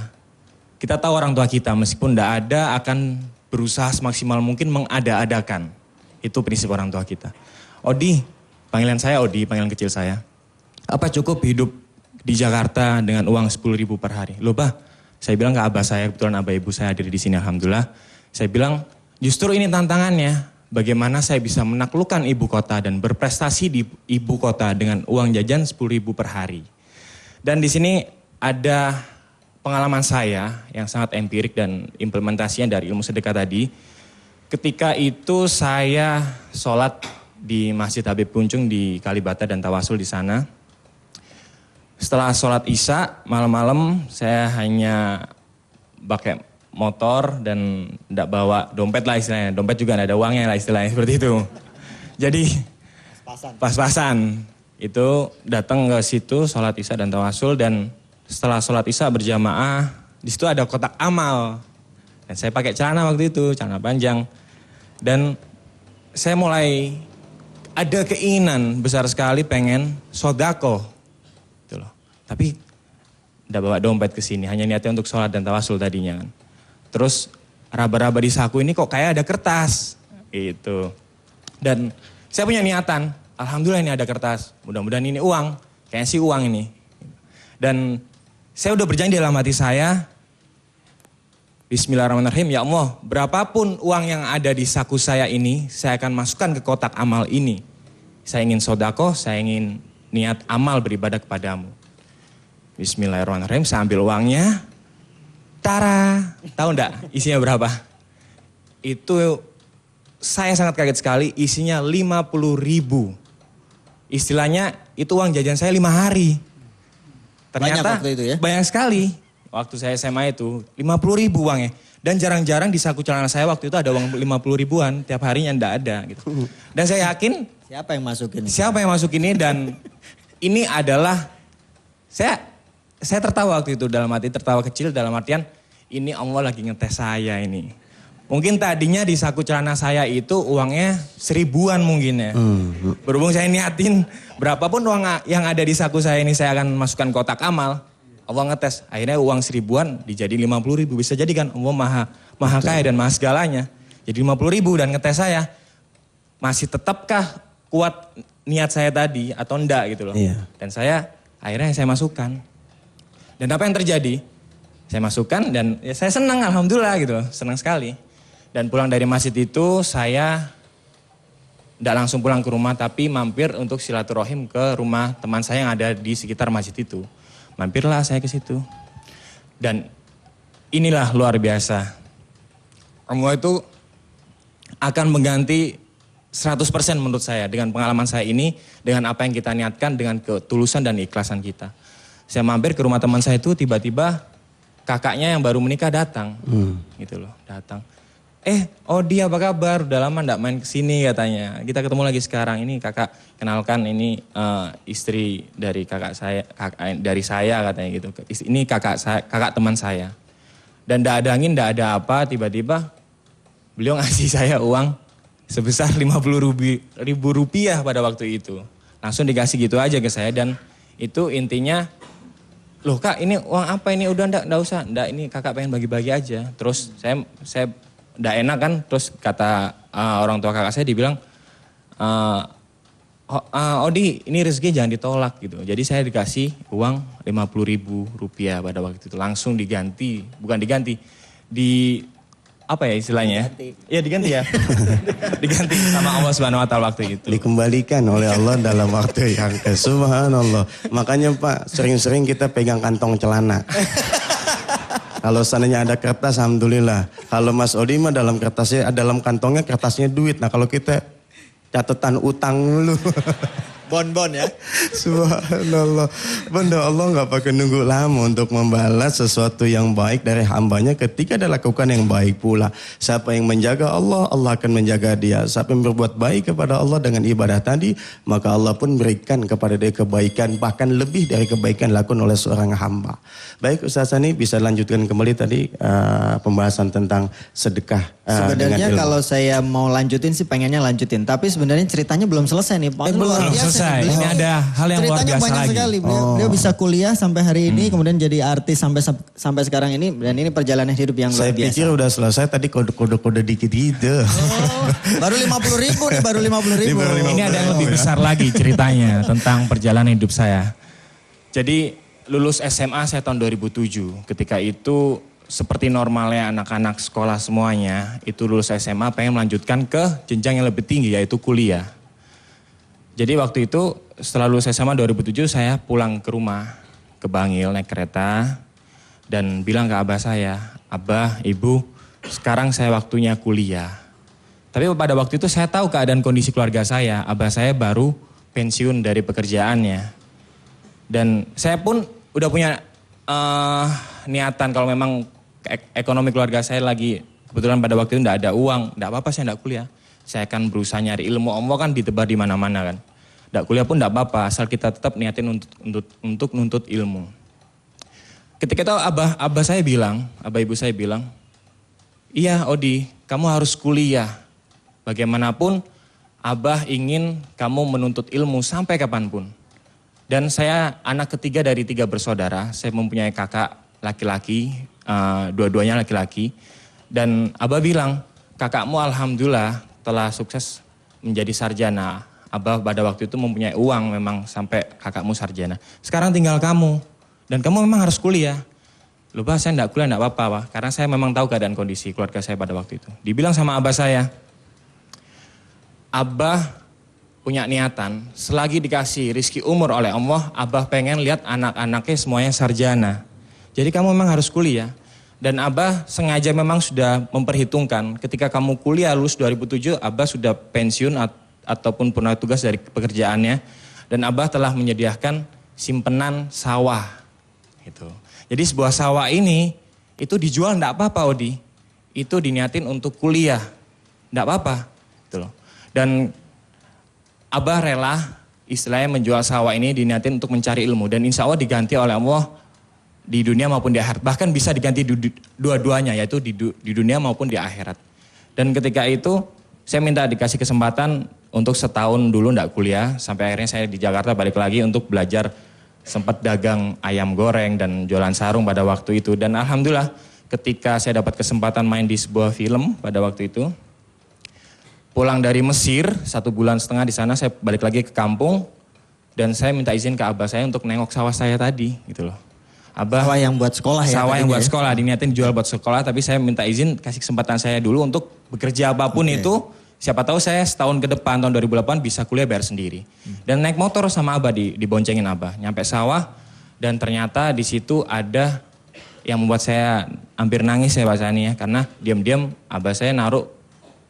Kita tahu orang tua kita meskipun tidak ada akan berusaha semaksimal mungkin mengada-adakan. Itu prinsip orang tua kita. Odi, panggilan saya Odi, panggilan kecil saya. Apa cukup hidup di Jakarta dengan uang 10.000 per hari? Loh Bah, saya bilang ke abah saya, kebetulan abah ibu saya hadir di sini alhamdulillah. Saya bilang justru ini tantangannya. Bagaimana saya bisa menaklukkan ibu kota dan berprestasi di ibu kota dengan uang jajan 10.000 per hari. Dan di sini ada pengalaman saya yang sangat empirik dan implementasinya dari ilmu sedekah tadi. Ketika itu saya sholat di Masjid Habib Puncung di Kalibata dan tawasul di sana. Setelah sholat Isya malam-malam saya hanya pakai motor dan tidak bawa dompet lah istilahnya. Dompet juga tidak ada uangnya lah istilahnya seperti itu. Jadi pas-pasan itu datang ke situ sholat Isya dan tawasul dan setelah sholat Isya berjamaah, di situ ada kotak amal. Dan saya pakai celana waktu itu, celana panjang. Dan saya mulai ada keinginan besar sekali pengen sodako. Gitu loh. Tapi tidak bawa dompet ke sini, hanya niatnya untuk sholat dan tawasul tadinya kan. Terus raba-raba di saku ini kok kayak ada kertas. Gitu. Dan saya punya niatan, alhamdulillah ini ada kertas. Mudah-mudahan ini uang, kayaknya sih uang ini. Dan saya udah berjanji dalam hati saya, Bismillahirrahmanirrahim, ya Allah, berapapun uang yang ada di saku saya ini, saya akan masukkan ke kotak amal ini. Saya ingin sodako, saya ingin niat amal beribadah kepadamu. Bismillahirrahmanirrahim, saya ambil uangnya, tara, tahu enggak isinya berapa? Itu saya sangat kaget sekali, isinya 50.000. Istilahnya itu uang jajan saya 5 hari. Ternyata Banyak waktu itu ya? Banyak sekali. Waktu saya SMA itu 50.000 uangnya. Dan jarang-jarang di saku celana saya waktu itu ada uang 50.000-an. Tiap harinya enggak ada gitu. Dan saya yakin Siapa yang masukin? siapa yang masuk ini dan ini adalah saya saya tertawa waktu itu, dalam hati tertawa kecil, dalam artian ini Allah lagi ngetes saya ini. Mungkin tadinya di saku celana saya itu uangnya 1000-an mungkin ya. Berhubung saya niatin berapapun uang yang ada di saku saya ini saya akan masukkan kotak amal. Allah ngetes, akhirnya uang 1000-an dijadi 50.000. Bisa jadi kan Allah maha kaya dan maha segalanya. Jadi 50.000 dan ngetes saya, masih tetapkah kuat niat saya tadi atau enggak gitu loh. Iya. Dan akhirnya saya masukkan. Dan apa yang terjadi? Saya masukkan dan ya saya senang, alhamdulillah gitu loh, senang sekali. Dan pulang dari masjid itu saya tidak langsung pulang ke rumah tapi mampir untuk silaturahim ke rumah teman saya yang ada di sekitar masjid itu. Mampirlah saya ke situ. Dan inilah luar biasa. Allah itu akan mengganti 100% menurut saya dengan pengalaman saya ini, dengan apa yang kita niatkan, dengan ketulusan dan ikhlasan kita. Saya mampir ke rumah teman saya itu tiba-tiba kakaknya yang baru menikah datang. Gitu loh, datang. Odi apa kabar? Udah lama enggak main kesini katanya. Kita ketemu lagi sekarang. Ini kakak, kenalkan ini istri dari kakak saya, dari saya katanya gitu. Ini kakak teman saya. Dan enggak ada angin, enggak ada apa, tiba-tiba beliau ngasih saya uang sebesar 50.000 rupiah pada waktu itu. Langsung dikasih gitu aja ke saya dan itu intinya, loh kak ini uang apa ini? Udah enggak usah, enggak ini kakak pengen bagi-bagi aja. Terus saya enggak enak kan, terus kata orang tua kakak saya dibilang, Odi ini rezeki jangan ditolak gitu. Jadi saya dikasih uang 50.000 rupiah pada waktu itu. Langsung diganti, bukan diganti, apa ya istilahnya? Iya diganti ya. Diganti sama Allah Subhanahu wa taala waktu itu. Dikembalikan oleh Allah dalam waktu yang subhanallah. Makanya Pak, sering-sering kita pegang kantong celana. Kalau seandainya ada kertas, alhamdulillah. Kalau Mas Odi mah dalam kertasnya, dalam kantongnya kertasnya duit. Nah kalau kita catatan utang dulu. Bon-bon ya. Subhanallah. Benda Allah nggak pakai nunggu lama untuk membalas sesuatu yang baik dari hambanya ketika dia lakukan yang baik pula. Siapa yang menjaga Allah, Allah akan menjaga dia. Siapa yang berbuat baik kepada Allah dengan ibadah tadi, maka Allah pun berikan kepada dia kebaikan, bahkan lebih dari kebaikan dilakukan oleh seorang hamba. Baik Ustaz Sani, bisa lanjutkan kembali tadi pembahasan tentang sedekah. Sebenarnya kalau saya mau lanjutin sih pengennya lanjutin. Tapi sebenarnya ceritanya belum selesai nih. Belum selesai. Ini ada hal yang luar biasa banyak lagi. Sekali. Beliau bisa kuliah sampai hari ini, kemudian jadi artis sampai sekarang ini, dan ini perjalanan hidup yang luar biasa. Saya pikir udah selesai tadi kode-kode dikit gitu. Baru 50.000 nih, baru 50.000. Ini ada yang lebih besar lagi ceritanya tentang perjalanan hidup saya. Jadi lulus SMA saya tahun 2007. Ketika itu seperti normalnya anak-anak sekolah semuanya, itu lulus SMA pengen melanjutkan ke jenjang yang lebih tinggi yaitu kuliah. Jadi waktu itu setelah lulus SMA 2007 saya pulang ke rumah, ke Bangil naik kereta dan bilang ke abah saya, Abah, Ibu, sekarang saya waktunya kuliah. Tapi pada waktu itu saya tahu keadaan kondisi keluarga saya, abah saya baru pensiun dari pekerjaannya. Dan saya pun udah punya niatan kalau memang ekonomi keluarga saya lagi kebetulan pada waktu itu enggak ada uang, enggak apa-apa saya enggak kuliah. Saya akan berusaha nyari ilmu. Allah kan ditebar di mana-mana kan. Nggak kuliah pun enggak apa-apa, asal kita tetap niatin untuk nuntut ilmu. Ketika itu abah saya bilang, abah ibu saya bilang, iya Odi, kamu harus kuliah. Bagaimanapun abah ingin kamu menuntut ilmu sampai kapanpun. Dan saya anak ketiga dari 3 bersaudara, saya mempunyai kakak laki-laki, dua-duanya laki-laki. Dan abah bilang, kakakmu alhamdulillah telah sukses menjadi sarjana. Abah pada waktu itu mempunyai uang memang sampai kakakmu sarjana. Sekarang tinggal kamu. Dan kamu memang harus kuliah. Lupa saya enggak kuliah enggak apa-apa, Pak. Karena saya memang tahu keadaan kondisi keluarga saya pada waktu itu. Dibilang sama abah saya, Abah punya niatan, selagi dikasih rizki umur oleh Allah, Abah pengen lihat anak-anaknya semuanya sarjana. Jadi kamu memang harus kuliah. Dan Abah sengaja memang sudah memperhitungkan ketika kamu kuliah lulus 2007, Abah sudah pensiun ataupun purna tugas dari pekerjaannya. Dan Abah telah menyediakan simpenan sawah. Gitu. Jadi sebuah sawah ini itu dijual enggak apa-apa Odi. Itu diniatin untuk kuliah. Enggak apa-apa. Gitu loh. Dan Abah rela istilahnya menjual sawah ini diniatin untuk mencari ilmu. Dan insya Allah diganti oleh Allah di dunia maupun di akhirat. Bahkan bisa diganti dua-duanya, yaitu di dunia maupun di akhirat. Dan ketika itu saya minta dikasih kesempatan untuk setahun dulu enggak kuliah. Sampai akhirnya saya di Jakarta balik lagi untuk belajar, sempat dagang ayam goreng dan jualan sarung pada waktu itu. Dan alhamdulillah ketika saya dapat kesempatan main di sebuah film pada waktu itu. Pulang dari Mesir, 1,5 bulan di sana, saya balik lagi ke kampung. Dan saya minta izin ke abah saya untuk nengok sawah saya tadi gitu loh. Abah, Sawah yang buat sekolah ya? Sawah yang buat ya? sekolah, diniatin dijual buat sekolah. Tapi saya minta izin, kasih kesempatan saya dulu untuk bekerja apapun itu. Siapa tahu saya setahun ke depan, tahun 2008 bisa kuliah bayar sendiri. Dan naik motor sama abah, diboncengin abah. Nyampe sawah dan ternyata di situ ada yang membuat saya hampir nangis ya Pak Sani ya. Karena diam-diam abah saya naruh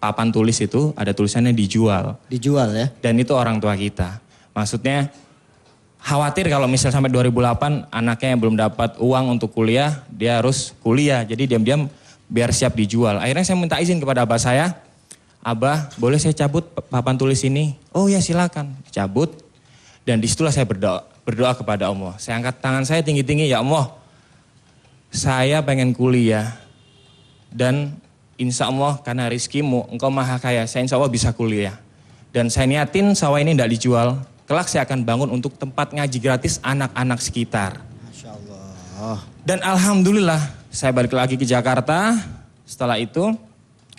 papan tulis itu, ada tulisannya dijual. Dijual ya? Dan itu orang tua kita. Maksudnya khawatir kalau misal sampai 2008 anaknya yang belum dapat uang untuk kuliah, dia harus kuliah. Jadi diam-diam biar siap dijual. Akhirnya saya minta izin kepada abah saya. Abah, boleh saya cabut papan tulis ini? Oh ya silakan, cabut. Dan disitulah saya berdoa kepada Allah. Saya angkat tangan saya tinggi-tinggi, ya Allah, saya pengen kuliah. Dan insya Allah karena rizkimu, engkau maha kaya, saya insya Allah bisa kuliah. Dan saya niatin sawah ini tidak dijual. Kelak saya akan bangun untuk tempat ngaji gratis anak-anak sekitar. Masya Allah. Dan alhamdulillah saya balik lagi ke Jakarta setelah itu.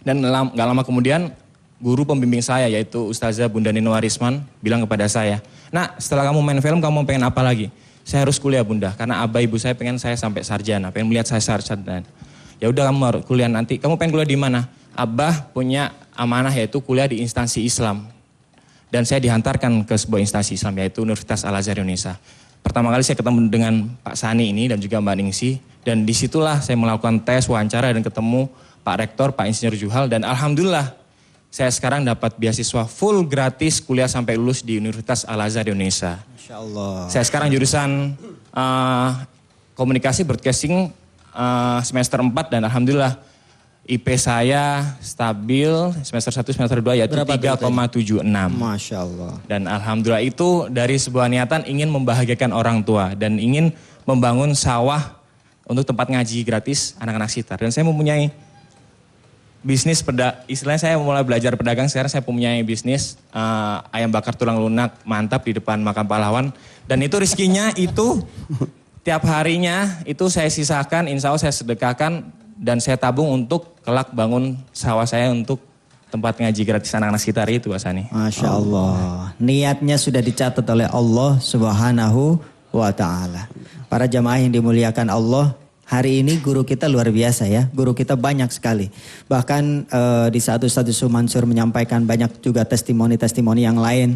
Dan gak lama kemudian guru pembimbing saya yaitu Ustazah Bunda Nino Warisman bilang kepada saya, "Nak, setelah kamu main film kamu pengen apa lagi?" "Saya harus kuliah Bunda, karena abah ibu saya pengen saya sampai sarjana, pengen melihat saya sarjana." "Ya udah kamu harus kuliah nanti. Kamu pengen kuliah di mana?" "Abah punya amanah yaitu kuliah di instansi Islam." Dan saya dihantarkan ke sebuah instansi Islam yaitu Universitas Al-Azhar Indonesia. Pertama kali saya ketemu dengan Pak Sani ini dan juga Mbak Ningsi. Dan disitulah saya melakukan tes, wawancara dan ketemu Pak Rektor, Pak Insinyur Juhal. Dan alhamdulillah saya sekarang dapat beasiswa full gratis kuliah sampai lulus di Universitas Al-Azhar Indonesia. Masya Allah. Saya sekarang jurusan komunikasi broadcasting semester 4 dan alhamdulillah IP saya stabil semester 1, semester 2 yaitu 3,76. Masya Allah. Dan alhamdulillah itu dari sebuah niatan ingin membahagiakan orang tua dan ingin membangun sawah untuk tempat ngaji gratis anak-anak sekitar. Dan saya mempunyai bisnis, istilahnya saya mulai belajar pedagang, sekarang saya mempunyai bisnis ayam bakar tulang lunak mantap di depan makam pahlawan. Dan itu rezekinya itu tiap harinya itu saya sisakan, insya Allah saya sedekahkan dan saya tabung untuk kelak bangun sawah saya untuk tempat ngaji gratis anak-anak sekitar itu Pak Sani. Masya Allah. Niatnya sudah dicatat oleh Allah Subhanahu wa Ta'ala. Para jamaah yang dimuliakan Allah, hari ini guru kita luar biasa ya. Guru kita banyak sekali. Bahkan di saat Ustaz Yusuf Mansur menyampaikan banyak juga testimoni-testimoni yang lain.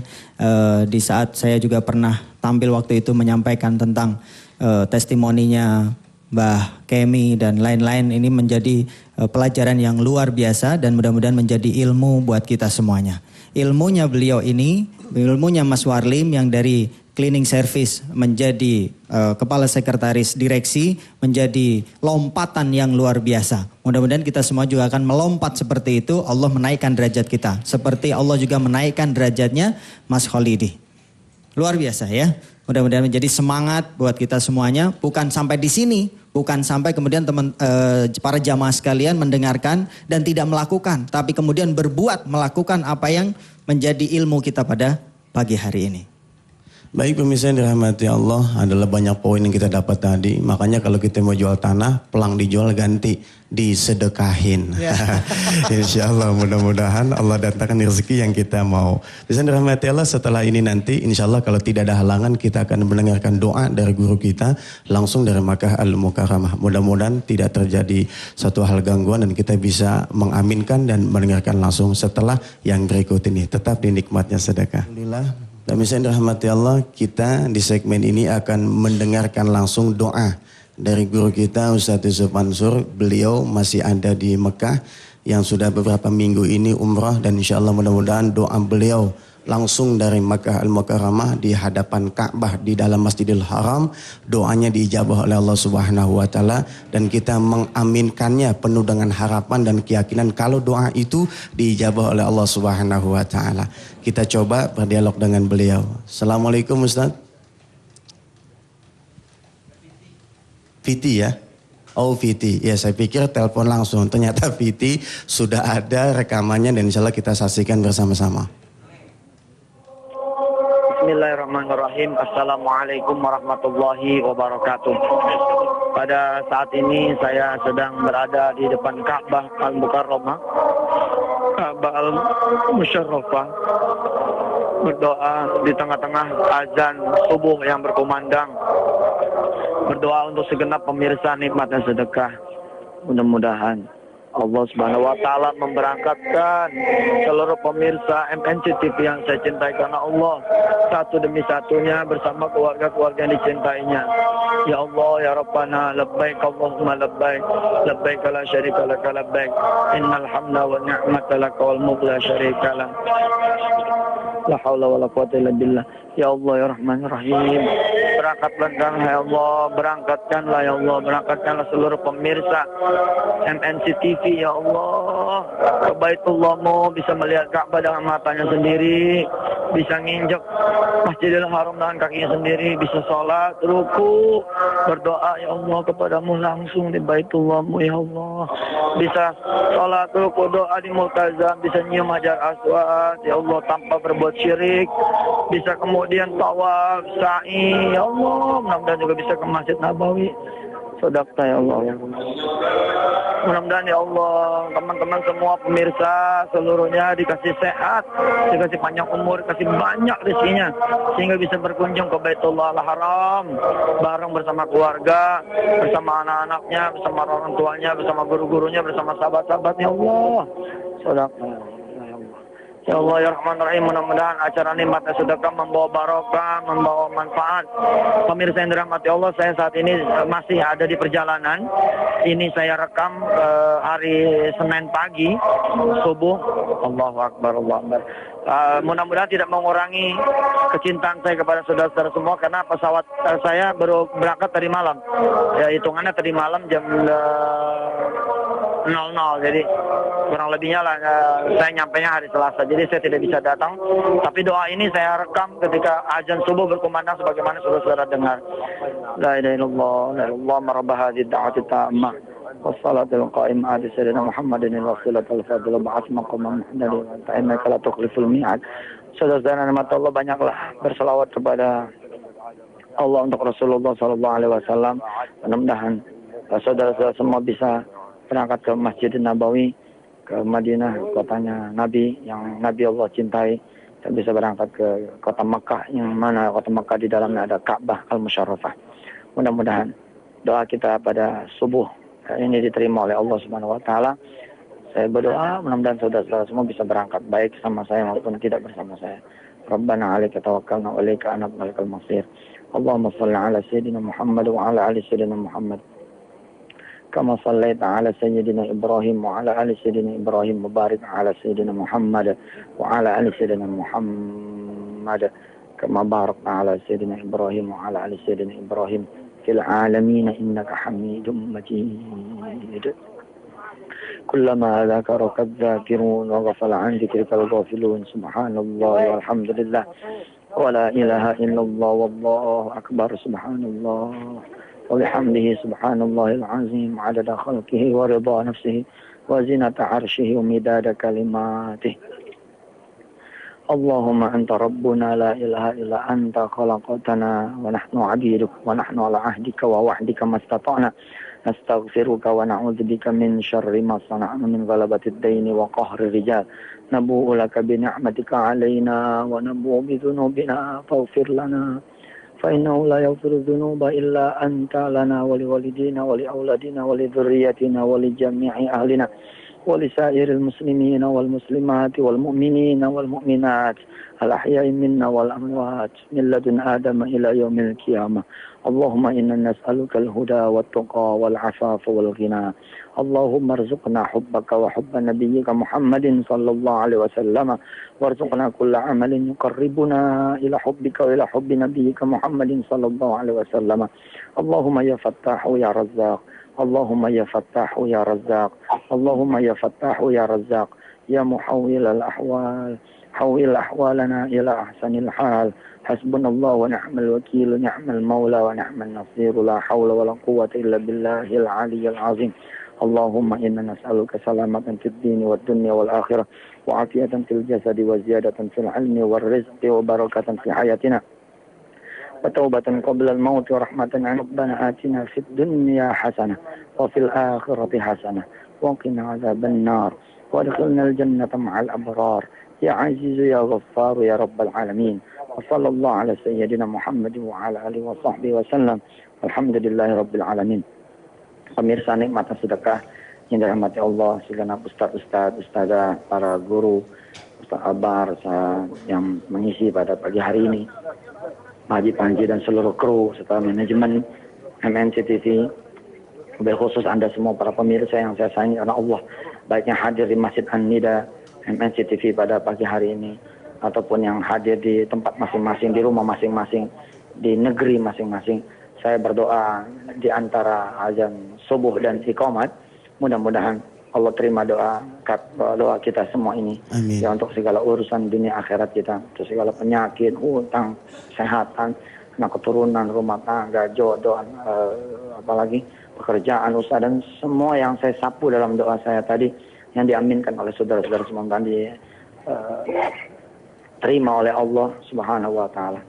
Di saat saya juga pernah tampil waktu itu menyampaikan tentang testimoninya Mbah Kemi dan lain-lain. Ini menjadi pelajaran yang luar biasa dan mudah-mudahan menjadi ilmu buat kita semuanya. Ilmunya beliau ini, ilmunya Mas Warlim yang dari cleaning service menjadi kepala sekretaris direksi, menjadi lompatan yang luar biasa. Mudah-mudahan kita semua juga akan melompat seperti itu. Allah menaikkan derajat kita. Seperti Allah juga menaikkan derajatnya Mas Kholidi. Luar biasa ya. Mudah-mudahan menjadi semangat buat kita semuanya. Bukan sampai di sini, bukan sampai kemudian para jamaah sekalian mendengarkan dan tidak melakukan, tapi kemudian berbuat melakukan apa yang menjadi ilmu kita pada pagi hari ini. Baik pemirsa yang dirahmati Allah, adalah banyak poin yang kita dapat tadi. Makanya kalau kita mau jual tanah, pelang dijual ganti disedekahin. Ya. Insya Allah mudah-mudahan Allah datangkan rezeki yang kita mau. Pemirsa yang dirahmati Allah, setelah ini nanti insya Allah kalau tidak ada halangan kita akan mendengarkan doa dari guru kita langsung dari Makkah Al-Mukarramah. Mudah-mudahan tidak terjadi satu hal gangguan dan kita bisa mengaminkan dan mendengarkan langsung setelah yang berikut ini. Tetap di nikmatnya sedekah. Alhamdulillah. Dan misalnya dirahmati Allah, kita di segmen ini akan mendengarkan langsung doa dari guru kita Ustaz Yusuf Mansur. Beliau masih ada di Mekah yang sudah beberapa minggu ini umrah dan insya Allah mudah-mudahan doa beliau langsung dari Makkah Al-Mukarramah di hadapan Ka'bah di dalam Masjidil Haram, doanya diijabah oleh Allah Subhanahu wa Ta'ala dan kita mengaminkannya penuh dengan harapan dan keyakinan kalau doa itu diijabah oleh Allah Subhanahu wa Ta'ala. Kita coba berdialog dengan beliau. Assalamualaikum Ustaz. Viti ya. Oh Viti, ya saya pikir telepon langsung. Ternyata Viti sudah ada rekamannya dan insya Allah kita saksikan bersama-sama. Bismillahirrahmanirrahim. Assalamualaikum warahmatullahi wabarakatuh. Pada saat ini saya sedang berada di depan Ka'bah Al-Mukarramah, Ka'bah Al-Musyarrafah, berdoa di tengah-tengah azan subuh yang berkumandang. Berdoa untuk segenap pemirsa nikmat dan sedekah. Mudah-mudahan Allah Subhanahu wa taala memberangkatkan seluruh pemirsa MNC TV yang saya cintai karena Allah, satu demi satunya bersama keluarga-keluarga yang dicintainya. Ya Allah, ya Rabbana, labbaik Allahumma labbaik, labbaik la syarika lak labbaik, innal hamda wa ni'mata lak wal mulk la syarika lak. La haula wala quwwata illa billah. Ya Allah, ya Rahman Rahim, berangkatkanlah ya Allah, berangkatkanlah ya Allah, berangkatkanlah seluruh pemirsa MNC TV ya Allah ke Baitullah-Mu, bisa melihat Ka'bah dengan matanya sendiri, bisa nginjek Masjidil Haram dengan kakinya sendiri, bisa sholat, ruku, berdoa ya Allah kepadamu langsung di Baitullah-Mu ya Allah, bisa sholat, ruku, doa di Multazam, bisa nyium Hajar Aswad ya Allah tanpa berbuat syirik, bisa kemudian tawaf, sa'i ya Allah, mudah-mudahan juga bisa ke Masjid Nabawi. Sodakta ya Allah. Mudah-mudahan ya Allah teman-teman semua pemirsa seluruhnya dikasih sehat, dikasih panjang umur, dikasih banyak rezekinya sehingga bisa berkunjung ke Baitullah Al-Haram bareng bersama keluarga, bersama anak-anaknya, bersama orang tuanya, bersama guru-gurunya, bersama sahabat-sahabatnya Allah. Sodakta. Ya Allah ya Rahman Rahim, mudah-mudahan acara nikmat dan sedekah membawa barokah, membawa manfaat. Pemirsa yang dirahmati Allah, saya saat ini masih ada di perjalanan. Ini saya rekam hari Senin pagi, subuh. Allahu Akbar, Allahu Akbar. Mudah-mudahan tidak mengurangi kecintaan saya kepada saudara-saudara semua karena pesawat saya baru berangkat tadi malam. Ya hitungannya tadi malam jam 00, jadi kurang lebihnya lah saya nyampainya hari Selasa, jadi saya tidak bisa datang, tapi doa ini saya rekam ketika azan subuh berkumandang sebagaimana saudara-saudara dengar. La ilaha illallah, la ilaha illallah, marabah hadhihi da'wati tammah wassalatul qa'imah ala sayyidina Muhammadin wasilatul fadil ba'ats maqam Muhammadin wa ta'inna la tukhliful mi'ad. Saudara-saudara nikmat Allah, banyaklah berselawat kepada Allah untuk Rasulullah sallallahu alaihi wasallam. Mudah-mudahan saudara-saudara semua bisa berangkat ke Masjid Nabawi, ke Madinah, kotanya Nabi yang Nabi Allah cintai, dan bisa berangkat ke kota Mekah yang mana kota Mekah di dalamnya ada Ka'bah Al-Musyarrafah. Mudah-mudahan doa kita pada subuh ini diterima oleh Allah Subhanahu wa taala. Saya berdoa mudah-mudahan saudara-saudara semua bisa berangkat baik sama saya maupun tidak bersama saya. Rabbana 'alaika tawakkalna wa ilaika anabna wa ilaikal masir. Allahumma shalli 'ala sayyidina Muhammad wa 'ala ali sayyidina Muhammad. كما صليت على سيدنا إبراهيم وعلى آل سيدنا إبراهيم وبارك على سيدنا محمد وعلى آل سيدنا محمد كما باركت على سيدنا إبراهيم وعلى آل سيدنا إبراهيم في العالمين إنك حميد مجيد. كلما ذكرك الذاكرون وغفل عن ذكرك الغافلون سبحان الله والحمد لله ولا إله إلا الله والله أكبر سبحان الله وبحمده سبحان الله العظيم عدد خلقه ورضا نفسه وزنة عرشه ومداد كلماته. اللهم أنت ربنا لا إله إلا أنت خلقتنا ونحن عبيدك ونحن على عهدك ووعدك ما استطعنا نستغفرك ونعوذ بك من شر ما صنعنا من غلبة الدين وقهر الرجال نبوء لك بنعمتك علينا ونبوء بذنوبنا فاغفر لنا فإنه لا يغفر الذنوب إلا أنت لنا ولوالدينا ولأولادنا ولذريتنا ولجميع أهلنا ولسائر المسلمين والمسلمات والمؤمنين والمؤمنات الأحياء منا والأموات من لدن آدم إلى يوم القيامة. اللهم إنا نسألك الهدى والتقى والعفاف والغنى. اللهم ارزقنا حبك وحب نبيك محمد صلى الله عليه وسلم وارزقنا كل عمل يقربنا إلى حبك وإلى حب نبيك محمد صلى الله عليه وسلم. اللهم يا فتاح يا رزاق، اللهم يا فتاح يا رزاق، اللهم يا فتاح يا رزاق، يا محول الأحوال حول أحوالنا إلى أحسن الحال حسبنا الله ونعم الوكيل نعم المولى ونعم النصير لا حول ولا قوة إلا بالله العلي العظيم اللهم إنا نسألك سلامة في الدين والدنيا والآخرة وعافية في الجسد وزيادة في العلم والرزق وبركة في حياتنا وتوبة قبل الموت ورحمة ربنا آتنا في الدنيا حسنة وفي الآخرة حسنة وقنا عذاب النار وادخلنا الجنة مع الأبرار يا عزيز يا غفار يا رب العالمين وصلى الله على سيدنا محمد وعلى آله وصحبه وسلم الحمد لله رب العالمين. Pemirsa nikmat sedekah yang dirahmati Allah, segenap ustazah, para guru, Ustaz Abar yang mengisi pada pagi hari ini, Haji Panji dan seluruh kru serta manajemen MNC TV, berkhusus Anda semua para pemirsa yang saya sayangi karena Allah, baik yang hadir di Masjid An-Nida MNC TV pada pagi hari ini ataupun yang hadir di tempat masing-masing, di rumah masing-masing, di negeri masing-masing. Saya berdoa di antara azan subuh dan iqamat, mudah-mudahan Allah terima doa kita semua ini. Amin. Ya, untuk segala urusan dunia akhirat kita, untuk segala penyakit, hutang, kesehatan, anak keturunan, rumah tangga, jodoh, apalagi pekerjaan, usaha, dan semua yang saya sapu dalam doa saya tadi yang diaminkan oleh saudara-saudara semua dan diterima oleh Allah Subhanahu wa taala.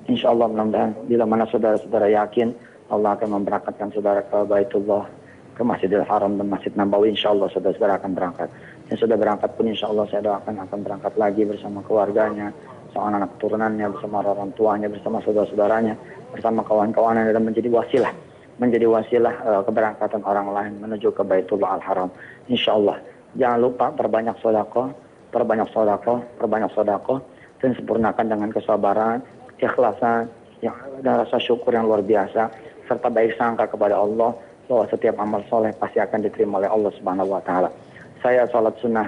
Insyaallah mudah-mudahan bila mana saudara-saudara yakin Allah akan memberangkatkan saudara ke Baitullah, ke Masjidil Haram dan Masjid Nabawi, insyaallah saudara-saudara akan berangkat. Yang sudah berangkat pun insyaallah saya doakan akan berangkat lagi bersama keluarganya, bersama anak keturunannya, bersama orang tuanya, bersama saudara-saudaranya, bersama kawan-kawannya, dan menjadi wasilah keberangkatan orang lain menuju ke Baitullah Al-Haram. Insyaallah. Jangan lupa perbanyak sedekah, dan sempurnakan dengan kesabaran, ikhlasan, dan rasa syukur yang luar biasa, serta baik sangka kepada Allah bahwa setiap amal soleh pasti akan diterima oleh Allah Subhanahu wa taala. Saya salat sunnah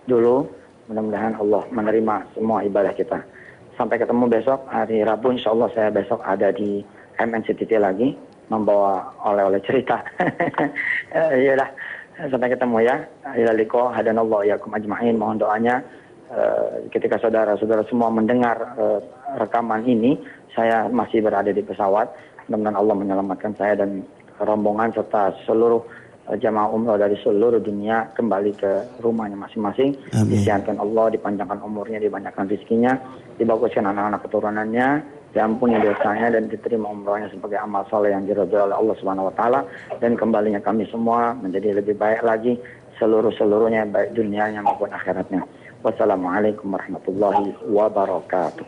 dulu, mudah-mudahan Allah menerima semua ibadah kita. Sampai ketemu besok hari Rabu, insyaallah saya besok ada di MNCTV lagi membawa oleh-oleh cerita. Iyalah, sampai ketemu ya. Ila liqa hadanallahu iyyakum ajma'in. Mohon doanya ketika saudara-saudara semua mendengar rekaman ini, saya masih berada di pesawat. Mudah-mudahan Allah menyelamatkan saya dan rombongan serta seluruh jamaah umrah dari seluruh dunia kembali ke rumahnya masing-masing. Disiarkan Allah, dipanjangkan umurnya, dibanyakan rezekinya, dibaguskan anak-anak keturunannya, diampuni dosanya, dan diterima umrahnya sebagai amal soleh yang diridhoi oleh Allah Subhanahu wa taala, dan kembalinya kami semua menjadi lebih baik lagi seluruhnya, baik dunianya maupun akhiratnya. Wassalamualaikum warahmatullahi wabarakatuh.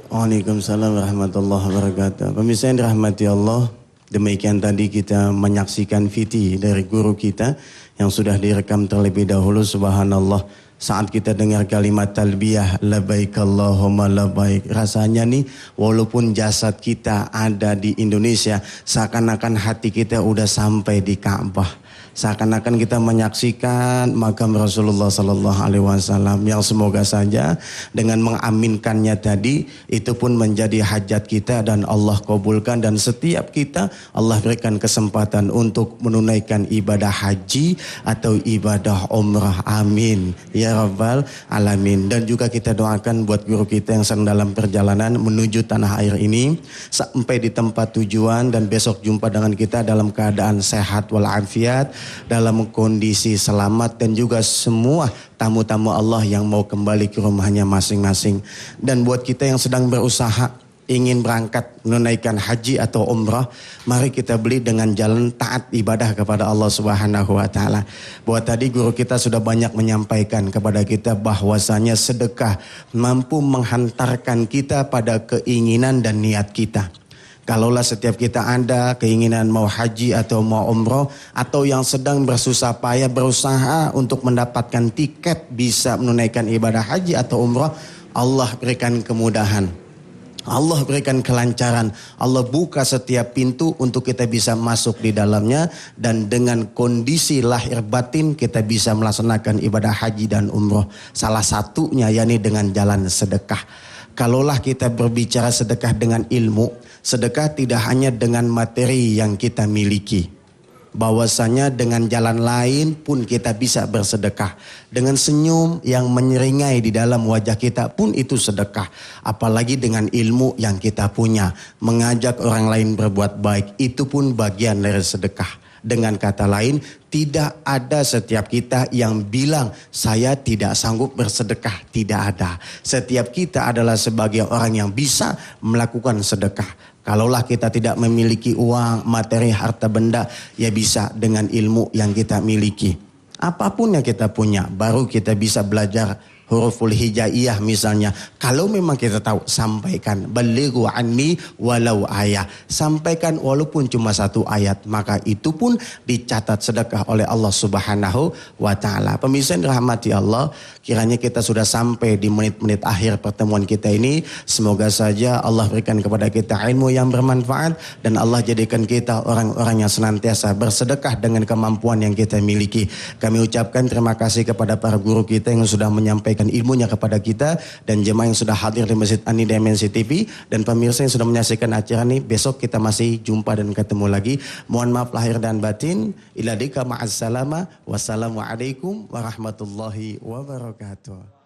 Waalaikumsalam warahmatullahi wabarakatuh. Pemirsa yang dirahmati Allah, demikian tadi kita menyaksikan VT dari guru kita yang sudah direkam terlebih dahulu. Subhanallah, saat kita dengar kalimat talbiyah labbaik Allahumma labbaik, rasanya nih walaupun jasad kita ada di Indonesia, seakan-akan hati kita udah sampai di Ka'bah. Seakan-akan kita menyaksikan makam Rasulullah Sallallahu Alaihi Wasallam yang semoga saja dengan mengaminkannya tadi itu pun menjadi hajat kita dan Allah kabulkan, dan setiap kita Allah berikan kesempatan untuk menunaikan ibadah haji atau ibadah umrah. Amin ya rabbal alamin. Dan juga kita doakan buat guru kita yang sedang dalam perjalanan menuju tanah air ini sampai di tempat tujuan dan besok jumpa dengan kita dalam keadaan sehat walafiat, dalam kondisi selamat, dan juga semua tamu-tamu Allah yang mau kembali ke rumahnya masing-masing. Dan buat kita yang sedang berusaha ingin berangkat menunaikan haji atau umrah, mari kita beli dengan jalan taat ibadah kepada Allah Subhanahu wa taala. Buat tadi guru kita sudah banyak menyampaikan kepada kita bahwasanya sedekah mampu menghantarkan kita pada keinginan dan niat kita. Kalaulah setiap kita ada keinginan mau haji atau mau umroh, atau yang sedang bersusah payah berusaha untuk mendapatkan tiket bisa menunaikan ibadah haji atau umroh, Allah berikan kemudahan, Allah berikan kelancaran, Allah buka setiap pintu untuk kita bisa masuk di dalamnya, dan dengan kondisi lahir batin kita bisa melaksanakan ibadah haji dan umroh. Salah satunya yakni dengan jalan sedekah. Kalaulah kita berbicara sedekah dengan ilmu, sedekah tidak hanya dengan materi yang kita miliki. bahwasanya dengan jalan lain pun kita bisa bersedekah. Dengan senyum yang menyeringai di dalam wajah kita pun itu sedekah. Apalagi dengan ilmu yang kita punya. Mengajak orang lain berbuat baik, itu pun bagian dari sedekah. Dengan kata lain, tidak ada setiap kita yang bilang saya tidak sanggup bersedekah. Tidak ada. Setiap kita adalah sebagai orang yang bisa melakukan sedekah. Kalaulah kita tidak memiliki uang, materi, harta benda, ya bisa dengan ilmu yang kita miliki. Apapun yang kita punya, baru kita bisa belajar huruful hijaiyah misalnya. Kalau memang kita tahu, sampaikan. Balighu anni walau ayat. Sampaikan walaupun cuma 1 ayat. Maka itu pun dicatat sedekah oleh Allah Subhanahu wa ta'ala. Pemirsa yang dirahmati Allah, kiranya kita sudah sampai di menit-menit akhir pertemuan kita ini. Semoga saja Allah berikan kepada kita ilmu yang bermanfaat. Dan Allah jadikan kita orang-orang yang senantiasa bersedekah dengan kemampuan yang kita miliki. Kami ucapkan terima kasih kepada para guru kita yang sudah menyampaikan ilmunya kepada kita, dan jemaah yang sudah hadir di Masjid Ani Dimensi TV, dan pemirsa yang sudah menyaksikan acara ini. Besok kita masih jumpa dan ketemu lagi. Mohon maaf lahir dan batin. Ila dika ma'as salama. Wassalamualaikum warahmatullahi wabarakatuh.